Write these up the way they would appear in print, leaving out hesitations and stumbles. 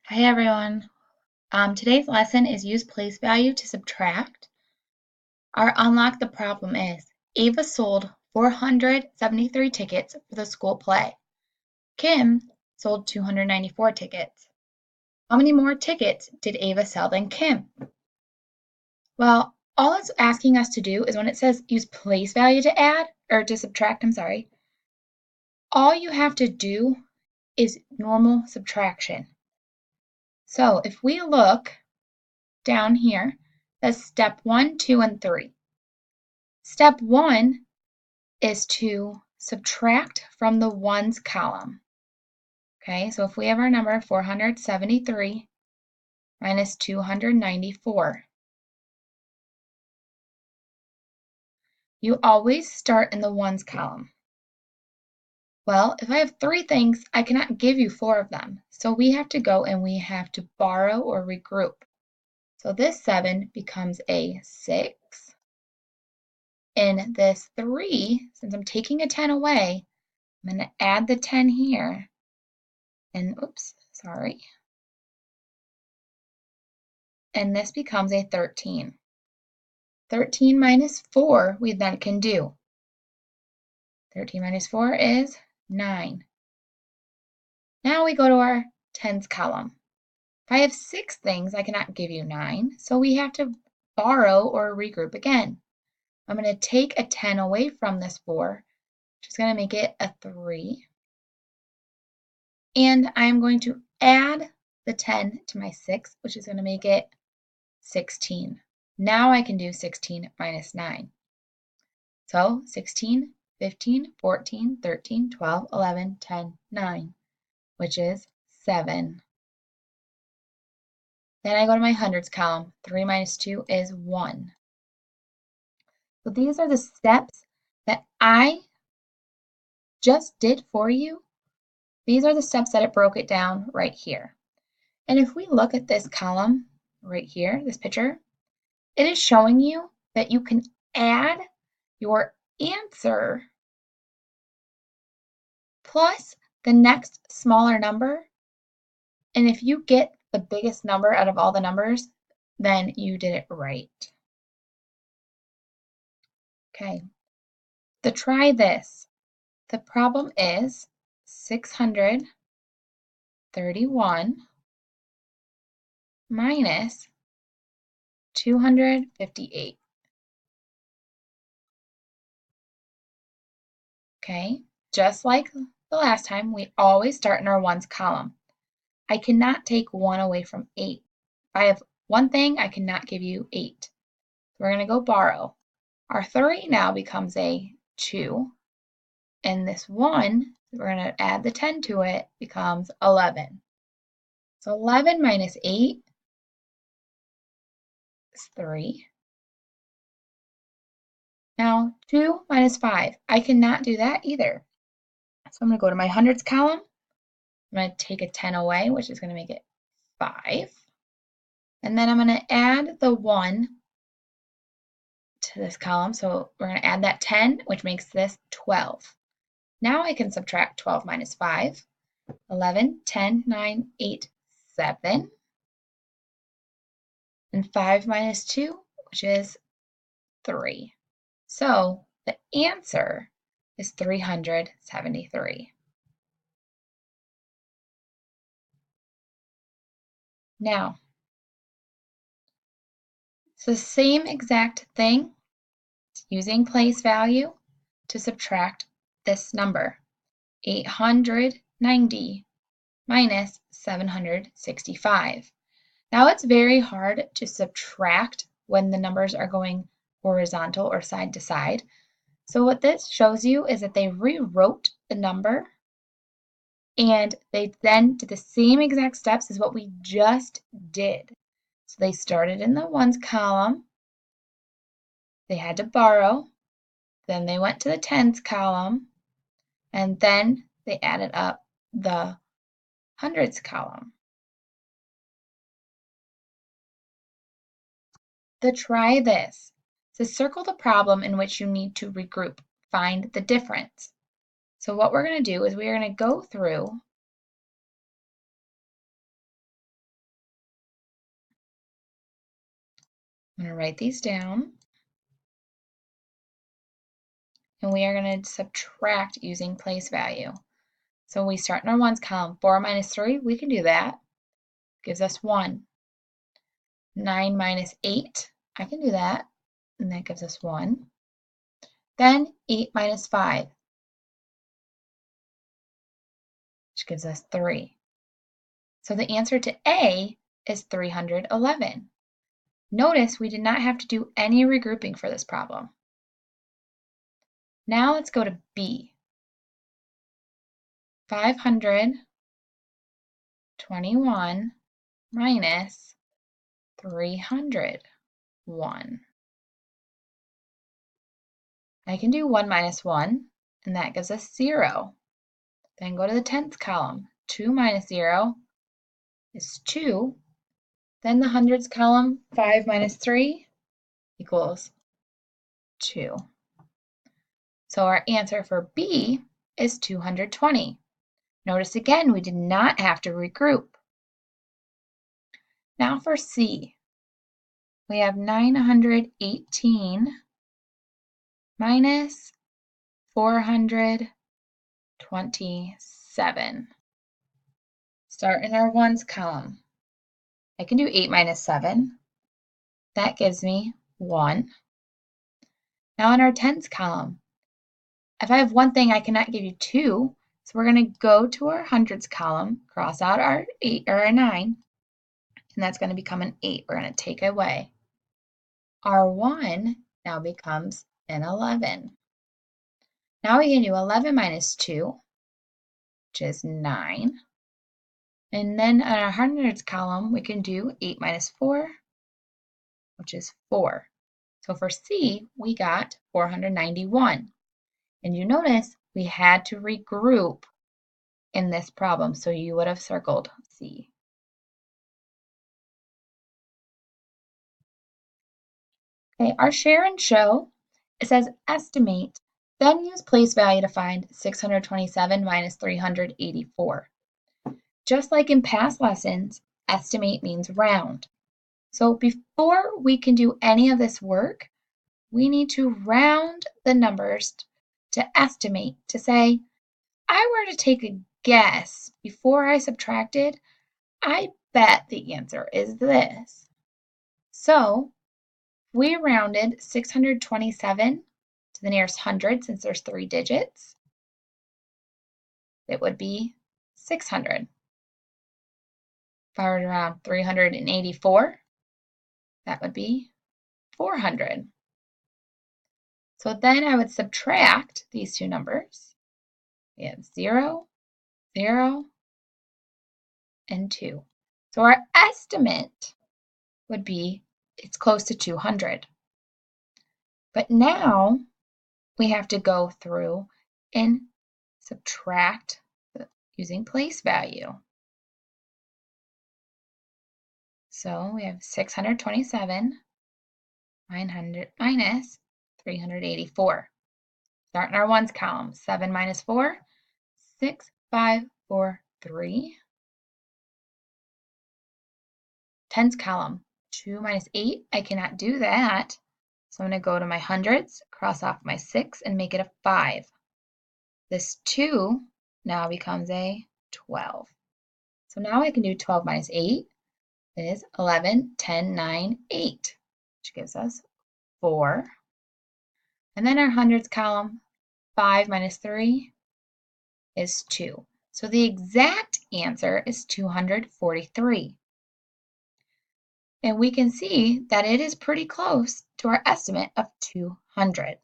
Hi everyone. Today's lesson is use place value to subtract. Our unlock the problem is Ava sold 473 tickets for the school play. Kim sold 294 tickets. How many more tickets did Ava sell than Kim? Well, all it's asking us to do is when it says use place value to add or to subtract, all you have to do is normal subtraction. So if we look down here, that's step 1, 2, and 3. Step 1 is to subtract from the ones column. Okay, so if we have our number 473 minus 294, you always start in the ones column. Well, if I have 3 things, I cannot give you 4 of them. So we have to go and we have to borrow or regroup. So this 7 becomes a 6. And this 3, since I'm taking a 10 away, I'm going to add the 10 here. And and this becomes a 13. 13 minus 4 we then can do. 13 minus 4 is 9. Now we go to our tens column. If I have 6 things, I cannot give you 9, so we have to borrow or regroup again. I'm going to take a 10 away from this 4, which is going to make it a 3. And I am going to add the 10 to my 6, which is going to make it 16. Now I can do 16 minus 9. So 16, 15, 14, 13, 12, 11, 10, 9, which is 7. Then I go to my hundreds column. 3 minus 2 is 1. So these are the steps that I just did for you. These are the steps that it broke it down right here. And if we look at this column right here, this picture, it is showing you that you can add your answer plus the next smaller number. And if you get the biggest number out of all the numbers, then you did it right. Okay, to try this, the problem is 631 minus 258. Okay, just like the last time, we always start in our ones column. I cannot take 1 away from 8. If I have one thing, I cannot give you 8. We're going to go borrow. Our 3 now becomes a 2. And this 1, we're going to add the 10 to it, becomes 11. So 11 minus 8 is 3. Now 2 minus 5, I cannot do that either. So I'm going to go to my hundreds column. I'm going to take a 10 away, which is going to make it 5. And then I'm going to add the 1 to this column. So we're going to add that 10, which makes this 12. Now I can subtract 12 minus 5. 11, 10, 9, 8, 7. And 5 minus 2, which is 3. So the answer is 373. Now, it's the same exact thing using place value to subtract this number, 890 minus 765. Now it's very hard to subtract when the numbers are going horizontal or side to side. So what this shows you is that they rewrote the number and they then did the same exact steps as what we just did. So they started in the ones column, they had to borrow, then they went to the tens column, and then they added up the hundreds column. To try this, so circle the problem in which you need to regroup, find the difference. So what we're going to do is we're going to go through I'm going to write these down. And we are going to subtract using place value. So we start in our ones column. 4 minus 3, we can do that. Gives us 1. 9 minus 8, I can do that. And that gives us 1. Then 8 minus 5, which gives us 3. So the answer to A is 311. Notice we did not have to do any regrouping for this problem. Now let's go to B. 521 minus 301. I can do 1 minus 1, and that gives us 0. Then go to the tens column. 2 minus 0 is 2. Then the hundreds column, 5 minus 3 equals 2. So our answer for B is 220. Notice again, we did not have to regroup. Now for C, we have 918 minus 427. Start in our ones column. I can do 8 minus 7. That gives me 1. Now in our tens column, if I have one thing, I cannot give you 2. So we're going to go to our hundreds column, cross out our 8 or our 9, and that's going to become an 8. We're going to take away. Our 1 now becomes an 11. Now we can do 11 minus 2, which is 9. And then on our hundreds column, we can do 8 minus 4, which is 4. So for C, we got 491. And you notice we had to regroup in this problem, so you would have circled C. Okay, our share and show, it says estimate, then use place value to find 627 minus 384. Just like in past lessons, estimate means round. So before we can do any of this work, we need to round the numbers to estimate, to say, I were to take a guess before I subtracted, I bet the answer is this. So we rounded 627 to the nearest hundred since there's 3 digits. It would be 600. If I were to round 384, that would be 400. So then I would subtract these two numbers. We have 0, 0, and 2. So our estimate would be it's close to 200. But now we have to go through and subtract using place value. So we have 627 minus 384. Start in our ones column. 7 minus 4, 6, 5, 4, 3. Tens column. 2 minus 8, I cannot do that. So I'm going to go to my hundreds, cross off my 6, and make it a 5. This 2 now becomes a 12. So now I can do 12 minus 8 is 11, 10, 9, 8, which gives us 4. And then our hundreds column, 5 minus 3 is 2. So the exact answer is 243. And we can see that it is pretty close to our estimate of 200.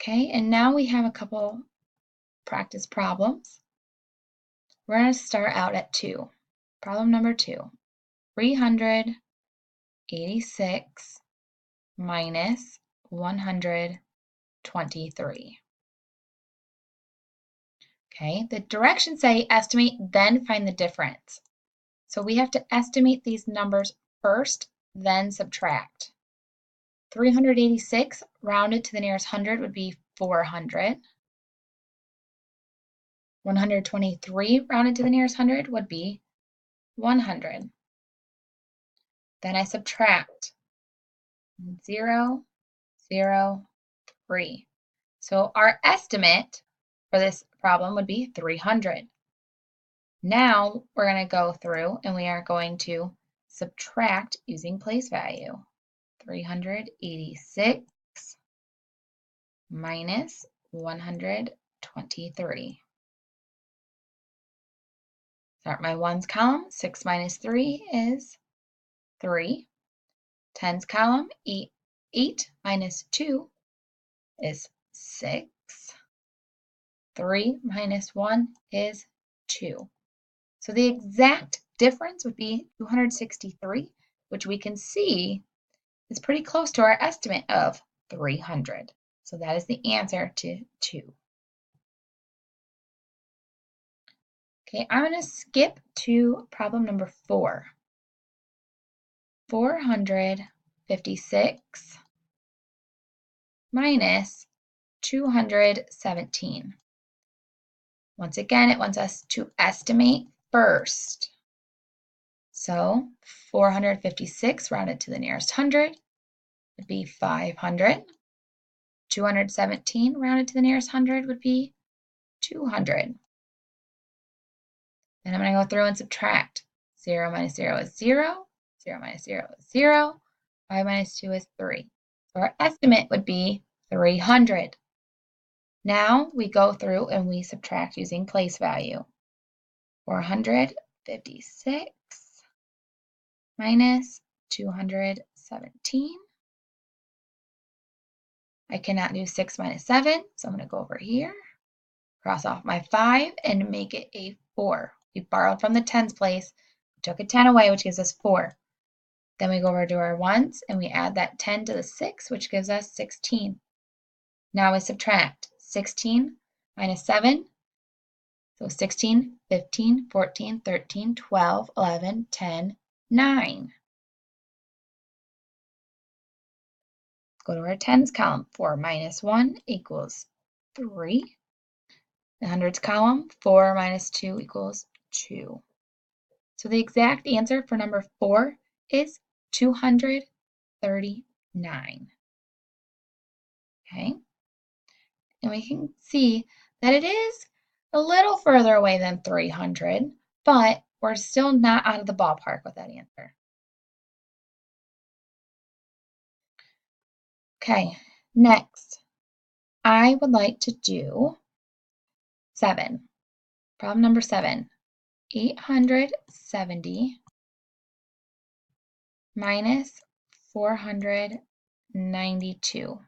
Okay, and now we have a couple practice problems. We're going to start out at 2. Problem number 2. 386 minus 123. Okay, the directions say estimate, then find the difference. So we have to estimate these numbers first, then subtract. 386 rounded to the nearest hundred would be 400. 123 rounded to the nearest hundred would be 100. Then I subtract 0, 0, 3. So our estimate for this problem would be 300. Now we're going to go through and we are going to subtract using place value. 386 minus 123. Start my ones column. 6 minus 3 is 3. Tens column, 8 minus 2 is 6. 3 minus 1 is 2. So the exact difference would be 263, which we can see is pretty close to our estimate of 300. So that is the answer to 2. Okay, I'm going to skip to problem number 4. 456 minus 217. Once again, it wants us to estimate first. So 456 rounded to the nearest hundred would be 500. 217 rounded to the nearest hundred would be 200. Then I'm going to go through and subtract. 0 minus 0 is 0. 0 minus 0 is 0. 5 minus 2 is 3. So our estimate would be 300. Now we go through and we subtract using place value. 456 minus 217. I cannot do 6 minus 7, so I'm going to go over here, cross off my 5, and make it a 4. We borrowed from the tens place, we took a 10 away, which gives us 4. Then we go over to our ones, and we add that 10 to the 6, which gives us 16. Now we subtract 16 minus 7. So 16, 15, 14, 13, 12, 11, 10, 9. Go to our tens column. 4 minus 1 equals 3. The hundreds column, 4 minus 2 equals 2. So the exact answer for number 4 is 239. Okay? And we can see that it is a little further away than 300, but we're still not out of the ballpark with that answer. Okay, next, I would like to do 7. Problem number 7, 870 minus 492.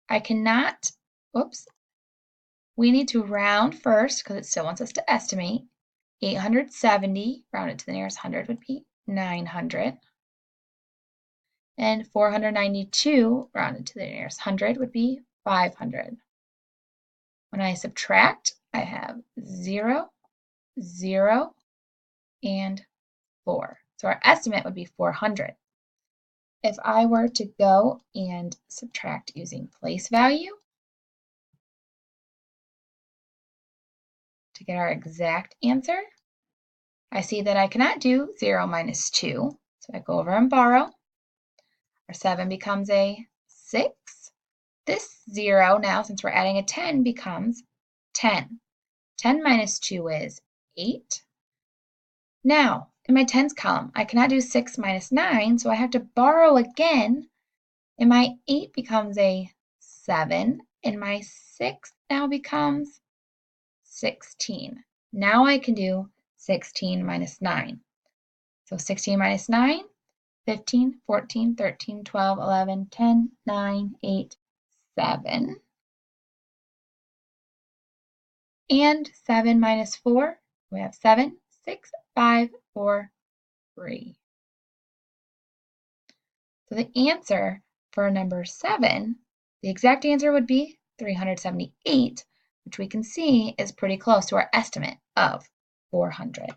I cannot, we need to round first because it still wants us to estimate. 870 rounded to the nearest hundred would be 900. And 492 rounded to the nearest hundred would be 500. When I subtract, I have 0, 0, and 4. So our estimate would be 400. If I were to go and subtract using place value to get our exact answer, I see that I cannot do 0 minus 2. So I go over and borrow. Our 7 becomes a 6. This 0 now, since we're adding a 10, becomes 10. 10 minus 2 is 8. Now, in my tens column, I cannot do 6 minus 9, so I have to borrow again, and my 8 becomes a 7, and my 6 now becomes 16. Now I can do 16 minus 9. So 16 minus 9, 15, 14, 13, 12, 11, 10, 9, 8, 7. And 7 minus 4, we have 7, 6, 5, 4, 3. So the answer for number 7, the exact answer would be 378, which we can see is pretty close to our estimate of 400.